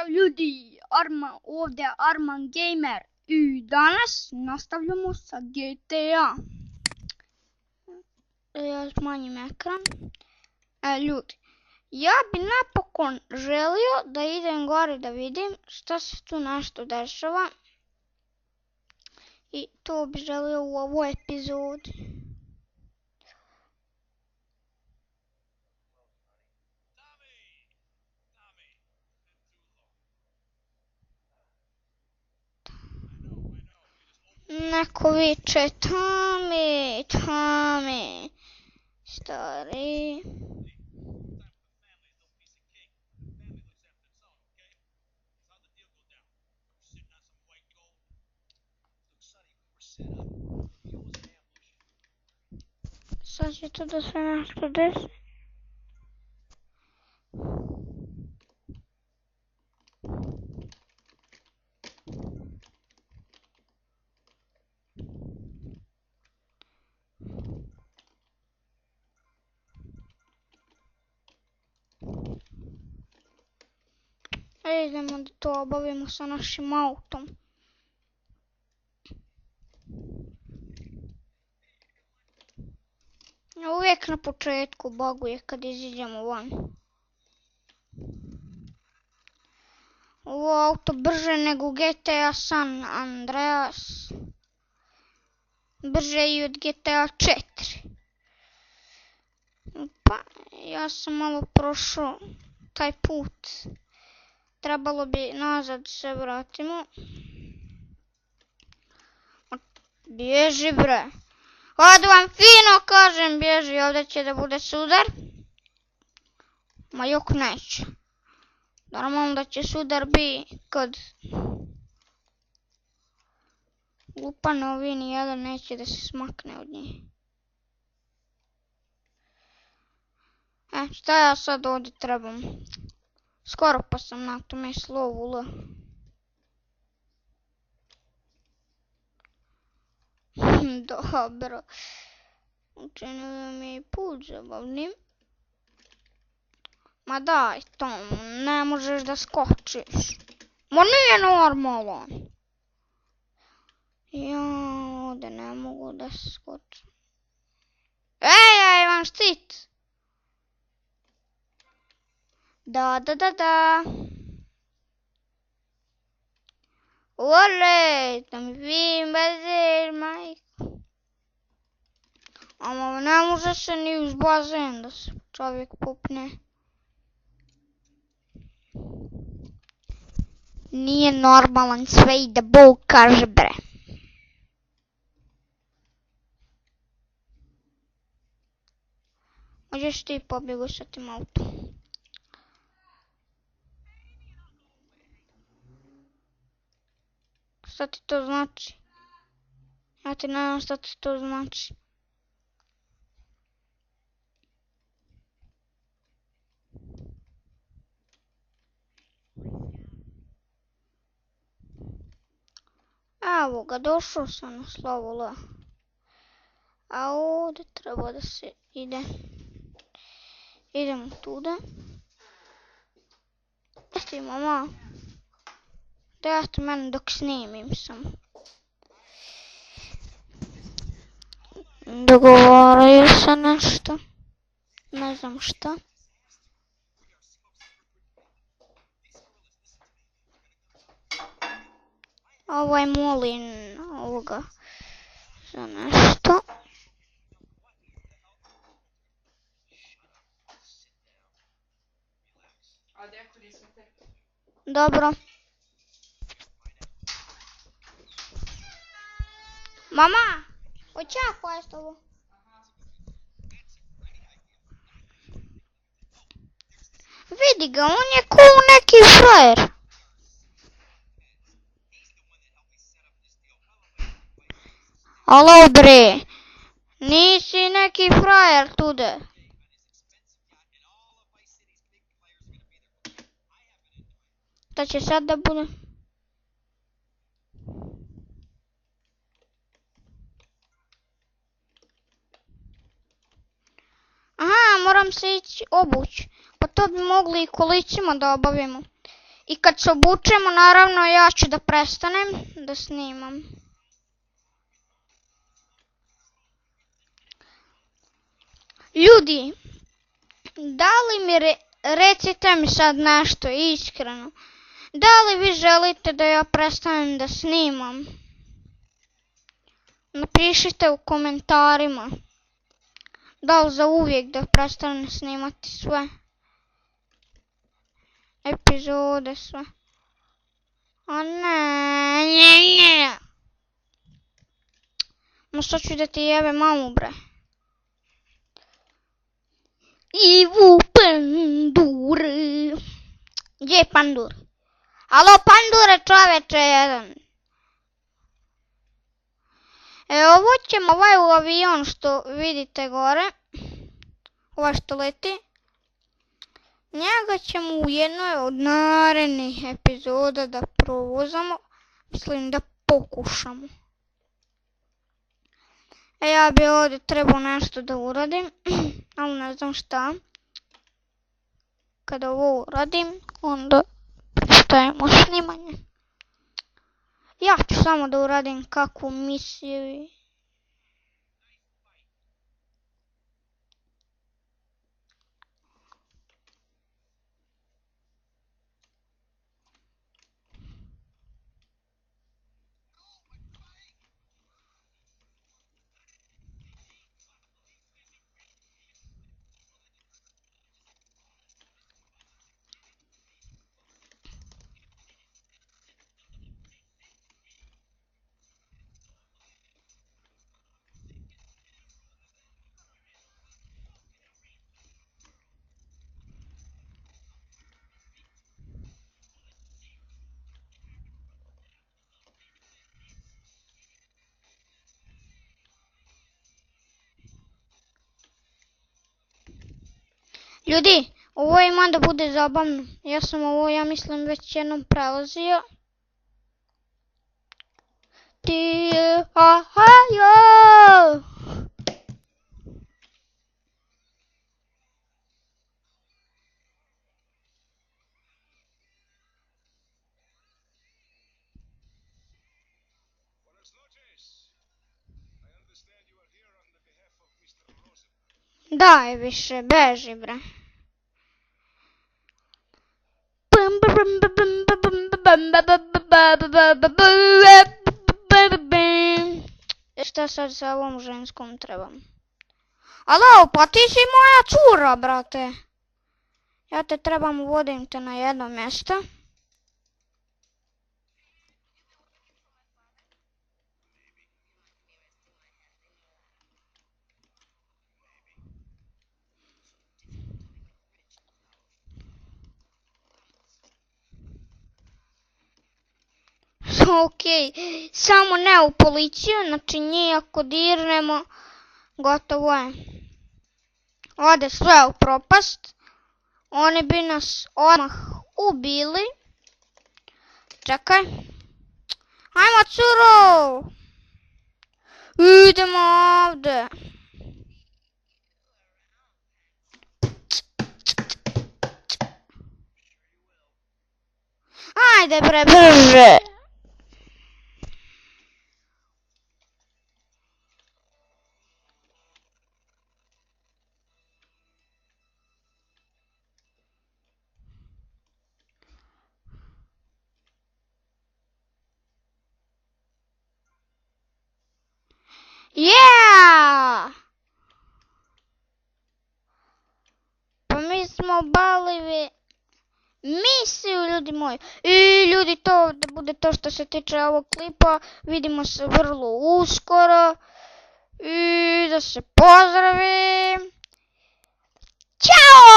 Pozdrav ljudi, ovdje Arman Gamer i danas nastavljamo sa GTA. Ja smanjim ekran. Ljudi, ja bi napokon želio da idem gore da vidim šta se tu nešto dešava. I to bi želio u ovoj epizodi. Neko viče Tommy, stari. Sad će to da se nešto desi. Idemo da to obavimo sa našim autom. Uvijek na početku buguje kad iziđemo van. Ovo auto brže nego GTA San Andreas. Brže i od GTA 4. Pa, ja sam malo prošao taj put. Trebalo bi nazad se vratimo. Bježi bre. Kad vam fino kažem bježi, ovdje će da bude sudar. Ma jok neće. Normalno da će sudar bi kad lupanovi nijedan neće da se smakne od njih. Šta ja sad ovdje trebam? Skoro pa sam na tome slovu L. Dobro. Učinio mi put zabavnim. Ma daj Tom, ne možeš da skočiš. Ma nije normalan. Ja ovdje ne mogu da skočim. Ej, imam štit. Da. Olej, da mi vi bazen, majko. Ama ne može se ni uz bazen da se čovjek popne. Nije normalan, sve ide Bog kaže bre. Možeš ti pobjegu sa tim autom. Šta ti to znači? Ja ti ne znam šta ti to znači. Evo ga, došao sam na slovo L. A ovdje treba da se ide. Idemo tuda. Jeste mama. Dajte meni dok snimim sam. Dogovaraju se nešto. Ne znam šta. Ovaj molim ovoga za nešto. Dobro. Mama, hoće ja pojest ovo? Vidi ga, on je ko neki frajer. Alo bre, nisi neki frajer tude. Šta će sad da bude? Aha, moram se ići obući. Pa to bi mogli i kolicima da obavimo. I kad se obučemo, naravno, ja ću da prestanem da snimam. Ljudi, da li mi recite mi sad nešto iskreno? Da li vi želite da ja prestanem da snimam? Napišite u komentarima. Da li za uvijek da prestanem snimati sve epizode, sve. A ne. Ma sad ću da ti jebe mamu, bre. Ivu Pandure. Gdje je Pandur? Alo, Pandure, čoveče jedan. Ovo ćemo, ovaj avion što vidite gore. Ovaj što leti. Njega ćemo u jednoj od narednih epizoda da provozamo. Mislim da pokušamo. Ja bi ovdje trebao nešto da uradim. Ali ne znam šta. Kada ovo uradim, onda prestajemo snimanje. Ja ću samo da uradim kakvu misiju. Ljudi, ovo ima da bude zabavno. Ja sam ovo, ja mislim, već jednom prelazio. Ti je, jo! Daj više, beži, bre. Šta sad sa ovom ženskom trebam? Alo, pa ti si moja cura, brate. Ja te trebam, vodim te na jedno mjesto. Okej, samo ne u policiju, znači njih ako dirnemo, gotovo je. Ode sve u propast. Oni bi nas odmah ubili. Čekaj. Ajmo, curo! Idemo ovdje. Ajde bre, brže! Yeah! Pa mi smo obavili misiju, ljudi moji. I ljudi, to da bude to što se tiče ovog klipa. Vidimo se vrlo uskoro. I da se pozdravim. Ćao!